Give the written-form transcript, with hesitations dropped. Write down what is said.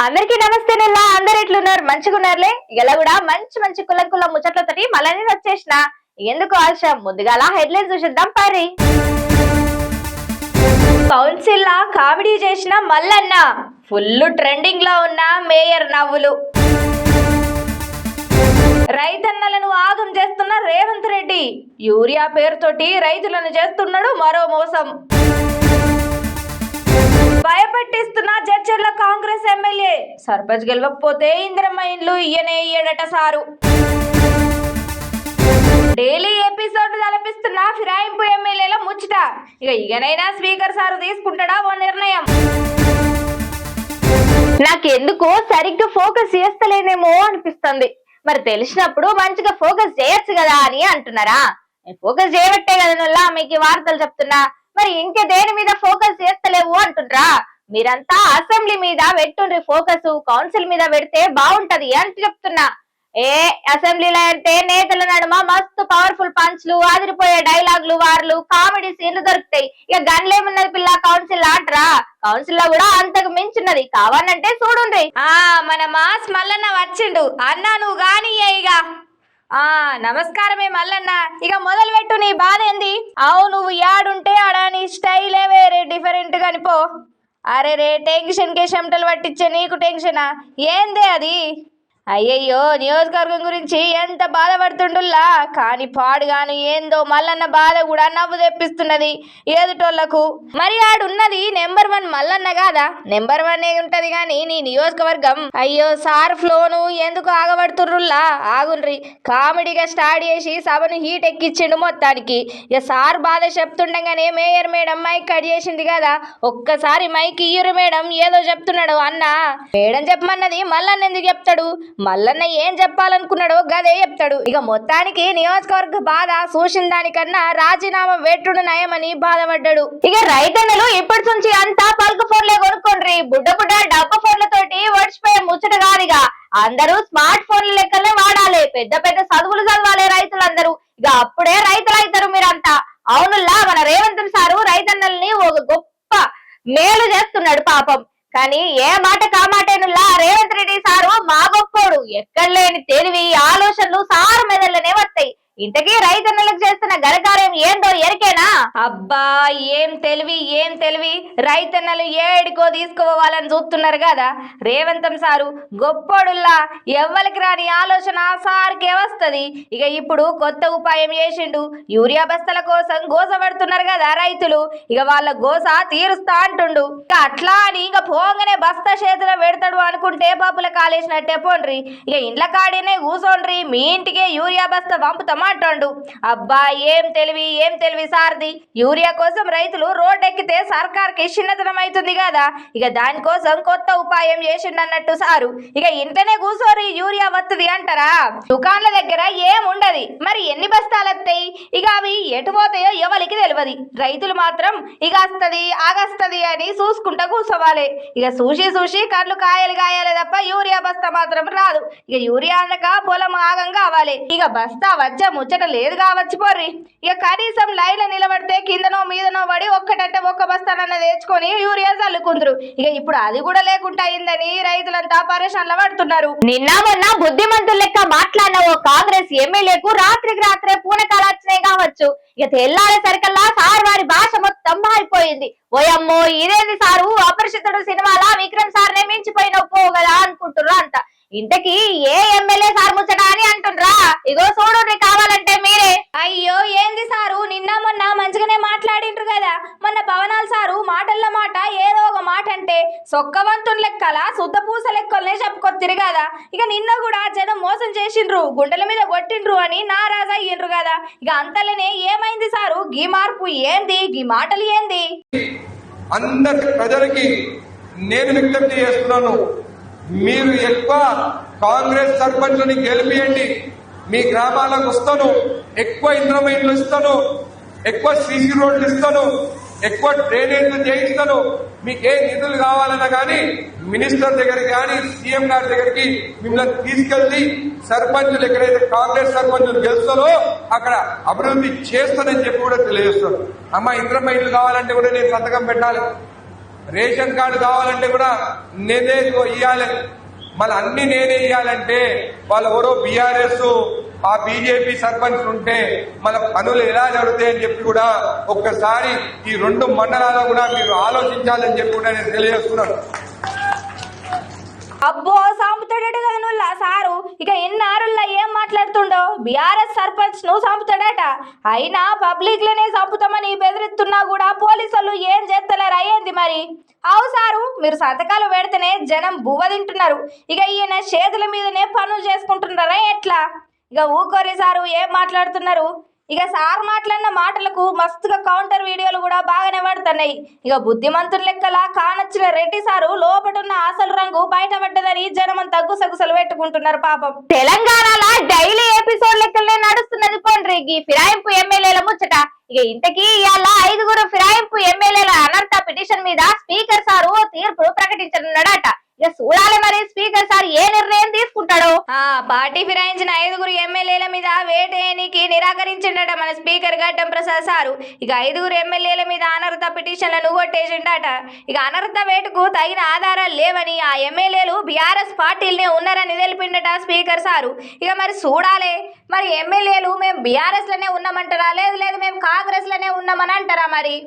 అందరికీ నమస్తే. అందరు ఎట్లున్నారు? మంచిగున్నారులే. ఇలా కూడా మంచి మంచి కులం ముచ్చట్లతోటి మళ్ళీ వచ్చేసిన. ఎందుకు ఆలస్యం, ముందుగాల హెడ్లైన్స్ చూసిద్దాం పరి. కౌన్సిల్ లా కామెడీ చేసిన మల్లన్న, ఫుల్ ట్రెండింగ్ లో ఉన్న మేయర్ నవ్వులు. రైతన్నలను ఆగం చేస్తున్న రేవంత్ రెడ్డి, యూరియా పేరుతోటి రైతులను చేస్తున్నాడు మరో మోసం. భయపెట్టిస్తున్న జడ్చర్ల కాంగ్రెస్ ఎమ్మెల్యే, సర్పంచ్ గెలవకపోతే ఇందిరమ్మ ఇండ్లు ఇయ్యనే ఇయ్యడట సారు. డైలీ ఎపిసోడ్ తలపిస్తున్న ఫిరాయింపు ఎమ్మెల్యేల ముచ్చట, ఇకనైనా స్పీకర్ సారు తీసుకుంటాడా ఓ నిర్ణయం. నాకెందుకో సరిగ్గా ఫోకస్ చేస్తలేనేమో అనిపిస్తుంది. మరి తెలిసినప్పుడు మంచిగా ఫోకస్ చేయొచ్చు కదా అని అంటున్నారా? ఫోకస్ చేయబట్టే కదా మీకు వార్తలు చెప్తున్నా. మరి ఇంకే దేని మీద ఫోకస్ చేస్తలేవు అంటుండ్రా? మీరంతా అసెంబ్లీ మీద పెట్టుండ్రి ఫోకస్, కౌన్సిల్ మీద పెడితే బాగుంటది అని చెప్తున్నా. అసెంబ్లీలో అంటే నేతల నడుమ మస్తు పవర్ఫుల్ పంచ్లు, ఆదిరిపోయే డైలాగులు, వార్లు, కామెడీ సీన్లు దొరుకుతాయి. ఇక గన్లేమున్నది పిల్ల కౌన్సిల్ అంటరా? కౌన్సిల్ లో కూడా అంతకు మించున్నది. కావాలంటే చూడుండ్రి. మన మాస్ మల్లన్న వచ్చిండు అన్నా, నువ్వు గాని ఇక నమస్కారమే మల్లన్న. ఇక మొదలు పెట్టు, నీ బాధ ఏంది? నువ్వు యాడుంటే ఆడ నీ స్టైలే వేరే డిఫరెంట్ కనిపో. అరే రే, టెన్షన్ కే చెమటలు పట్టించే నీకు టెన్షనా ఏందే అది? అయ్యయ్యో, నియోజకవర్గం గురించి ఎంత బాధపడుతుండుల్లా. కానీ పాడుగాను ఏందో మల్లన్న బాధ కూడా నవ్వు తెప్పిస్తున్నది ఎదుటోళ్లకు. మరి ఆడున్నది నెంబర్ 1 మల్లన్న కాదా? నెంబర్ 1 ఉంటది గాని నీ నియోజకవర్గం. అయ్యో సార్ ఫ్లోను ఎందుకు ఆగబడుతుర్రుల్లా? ఆగుండ్రి. కామెడీగా స్టార్ట్ చేసి సభను హీట్ ఎక్కిచ్చిండు మొత్తానికి. ఇక సార్ బాధ చెప్తుండగానే మేయర్ మేడం మైక్ కట్ చేసింది కదా. ఒక్కసారి మైక్ ఇయ్యురు మేడం, ఏదో చెప్తున్నాడు అన్న. మేడం చెప్పమన్నది మల్లన్న ఎందుకు చెప్తాడు? మల్లన్న ఏం చెప్పాలనుకున్నాడో గదే చెప్తాడు. ఇక మొత్తానికి నియోజకవర్గ బాధ చూసిన దానికన్నా రాజీనామా వెట్టుడు నయమని బాధపడ్డాడు. ఇక రైతన్నలు ఇప్పటి నుంచి అంతా పల్క ఫోన్లే కొనుక్కోండ్రి. బుడ్డ డబ్బ ఫోన్లతోటి ఓడిచిపోయే ముచ్చట కాదుగా. అందరూ స్మార్ట్ ఫోన్ల లెక్కలే వాడాలి. పెద్ద పెద్ద చదువులు చదవాలి రైతులందరూ. ఇక అప్పుడే రైతులు అవుతారు మీరంతా. అవునుల్లా, మన రేవంత్ సారు రైతన్నల్ని ఒక గొప్ప మేలు చేస్తున్నాడు పాపం. కానీ ఏ మాట కామాటేనుల్లా రేవంత్ రెడ్డి సారు మా గొప్పోడు. ఎక్కడ లేని తెలివి ఆలోచనలు సారు మెదళ్ళనే వస్తాయి. ఇంతకీ రైతన్నలకు చేస్తున్న ఘనకార్యం ఏందో ఎరికేనా? అబ్బా, ఏం తెలివి రైతన్నలు ఏడికో తీసుకుపోవాలని చూస్తున్నారు కదా. రేవంతం సారు గొప్పోడుల్లా. ఎవ్వరికి రాని ఆలోచన సార్కే వస్తది. ఇక ఇప్పుడు కొత్త ఉపాయం చేసిండు. యూరియా బస్తల కోసం గోసపడుతున్నారు కదా రైతులు. ఇక వాళ్ళ గోస తీరుస్తా అంటుండు. ఇక అట్లా అని ఇక పోగానే బస్తా చేతిలో పెడతాడు అనుకుంటే పప్పుల కాలేసినట్టే పోండ్రి. ఇక ఇండ్ల కాడినే కూసోండ్రి, మీ ఇంటికే యూరియా బస్తా పంపుతాం అంటాడు. అబ్బా, ఏం తెలివి సార్ది. యూరియా కోసం రైతులు రోడ్డు ఎక్కితే సర్కార్కి చిన్నతనం అవుతుంది కదా. ఇక దానికోసం కొత్త ఉపాయం చేసిండన్నట్టు సారు. ఇక ఇంటనే కూసోరి యూరియా వస్తుంది అంటారా? దుకాన్ల దగ్గర ఏముండది. మరి ఎన్ని బస్తాలు వస్తాయి? ఇక అవి ఎటు పోతాయో ఎవరికి తెలియదు. రైతులు మాత్రం ఇక వస్తుంది ఆగస్తుంది అని చూసుకుంటా కూర్చోవాలి. ఇక చూసి కళ్ళు కాయాలి తప్ప యూరియా బస్తా మాత్రం రాదు. ఇక యూరియా అనక పొలం ఆగం కావాలి. ఇక బస్తా వచ్చే ముచ్చట లేదు కావచ్చు పోర్రి. ఇక కనీసం లైన్ల నిలబడితే కిందనో మీదనో పడి ఒక్కటంటే ఒక్క బస్తానన్న తెచ్చుకొని యూరియా చల్లుకుందరు. ఇక ఇప్పుడు అది కూడా లేకుండా అయిందని రైతులంతా పరేషాన్ల పడుతున్నారు. నిన్న మొన్న బుద్ధిమంతులు లెక్క మాట్లాడిన ఓ కాంగ్రెస్ ఎమ్మెల్యేకు రాత్రికి రాత్రే పూనకాలు వచ్చినాయి కావచ్చు. ఇక తెల్లారే సరికల్లా సార్ వారి భాష మొత్తం మారిపోయింది. ఓయమ్మో, ఇదేంది సారు, అపరిచితుడు సినిమాలా విక్రమ్ సార్ నే మించిపోయిన పో కదా అనుకుంటుర్రు అంట. ఇంతకీ ఏ ఎమ్మెల్యే సార్ ముచ్చట అని అంటుండ్రా? ఇగో చూడు, కావాలంటే మీరే. అయ్యో, ఏంది సారు, నిన్న మొన్న మంచిగానే మాట్లాడిండ్రు కదా. మొన్న పవనాల్ సారు మాటల్లో మాట ఏదో ఒక మాట అంటే సొక్కవంతుని లెక్కల శుద్ధ పూస లెక్కలనే చెప్పుకొత్తిరు కదా. ఇక నిన్న కూడా జనం మోసం చేసిండ్రు, గుండెల మీద కొట్టిండ్రు అని నారాజు అయ్యిండ్రు కదా. ఇక అంతలోనే ఏమైంది సారు? గీ మార్పు ఏంది? గీ మాటలు ఏంది? అందరి ప్రజలకి నేను విజ్ఞప్తి చేస్తున్నాను, మీరు ఎక్కువ కాంగ్రెస్ సర్పంచ్ని గెలిపియండి. మీ గ్రామాలకు వస్తాను, ఎక్కువ ఇంద్రమైన్లు ఇస్తాను, ఎక్కువ సీసీ రోడ్లు ఇస్తాను, ఎక్కువ డ్రైనేజ్లు చేయిస్తాను. మీకు ఏ నిధులు కావాలన్నా కానీ మినిస్టర్ దగ్గరికి కానీ సీఎం గారి దగ్గరికి మిమ్మల్ని తీసుకెళ్లి సర్పంచులు ఎక్కడైతే కాంగ్రెస్ సర్పంచులు గెలుస్తారో అక్కడ అభివృద్ధి చేస్తానని చెప్పి కూడా తెలియజేస్తారు. అమ్మ, ఇంద్రమైన్లు కావాలంటే కూడా నేను సంతకం పెట్టాలి. రేషన్ కార్డు కావాలంటే కూడా నేనే ఇవ్వాలి, మళ్ళీ అన్ని నేనే ఇవ్వాలంటే వాళ్ళు ఎవరో బీఆర్ఎస్ ఆ బీజేపీ సర్పంచ్ ఉంటే మన పనులు ఎలా జరుగుతాయని చెప్పి కూడా ఒక్కసారి ఈ 2 మండలాల్లో కూడా మీరు ఆలోచించాలని చెప్పి కూడా నేను తెలియజేస్తున్నాను. అబ్బో సాంపుతాడట కదా నువ్వు సారు. ఇక ఎన్నారుల్లా ఏం మాట్లాడుతుండో, బీఆర్ఎస్ సర్పంచ్ నువ్వు చంపుతాడట. అయినా పబ్లిక్ లోనే చంపుతామని బెదిరిస్తున్నా కూడా పోలీసులు ఏం చేస్తలేరు అయ్యింది మరి. అవు సారు, మీరు సంతకాలు పెడితేనే జనం బువ్వ తింటున్నారు, ఇక ఈయన చేతుల మీదనే పనులు చేసుకుంటున్నారా ఎట్లా? ఇక ఊకోరి సారు, ఏం మాట్లాడుతున్నారు? ఇక సార్ మాట్లాడిన మాటలకు మస్తుగా కౌంటర్ వీడియోలు కూడా బాగానే పడుతున్నాయి. ఇక బుద్ధిమంతుల లెక్కలా కానొచ్చిన రెడ్డి సారు లోపటున్న అసలు రంగు బయటపడ్డదని జనమంతా గుసగుసలు పెట్టుకుంటున్నారు పాపం. తెలంగాణలో డైలీ ఎపిసోడ్ లెక్కలనే నడుస్తున్నది పోండ్రి ఈ ఫిరాయింపు ఎమ్మెల్యేల ముచ్చట. ఇక ఇంతకీ ఇవాళ 5 ఫిరాయింపు ఎమ్మెల్యేల అనర్హత పిటిషన్ మీద స్పీకర్ సారు తీర్పు ప్రకటించనున్నాడట. ఇక చూడాలి మరి స్పీకర్ సార్ ఏ నిర్ణయం తీసుకుంటాడో. పార్టీ ఫిరాయించిన 5 ఎమ్మెల్యేల మీద వేటేయనికి నిరాకరించిండట మన స్పీకర్ గడ్డం ప్రసాద్ సారు. ఇక 5 ఎమ్మెల్యేల మీద అనర్హత పిటిషన్లను కొట్టేసిండట. ఇక అనర్హత వేటుకు తగిన ఆధారాలు లేవని ఆ ఎమ్మెల్యేలు బీఆర్ఎస్ పార్టీలనే ఉన్నారని తెలిపిండట స్పీకర్ సారు. ఇక మరి చూడాలి మరి ఎమ్మెల్యేలు మేము బీఆర్ఎస్ లోనే ఉన్నామంటారా, లేదు మేము కాంగ్రెస్ లోనే ఉన్నామని అంటారా మరి.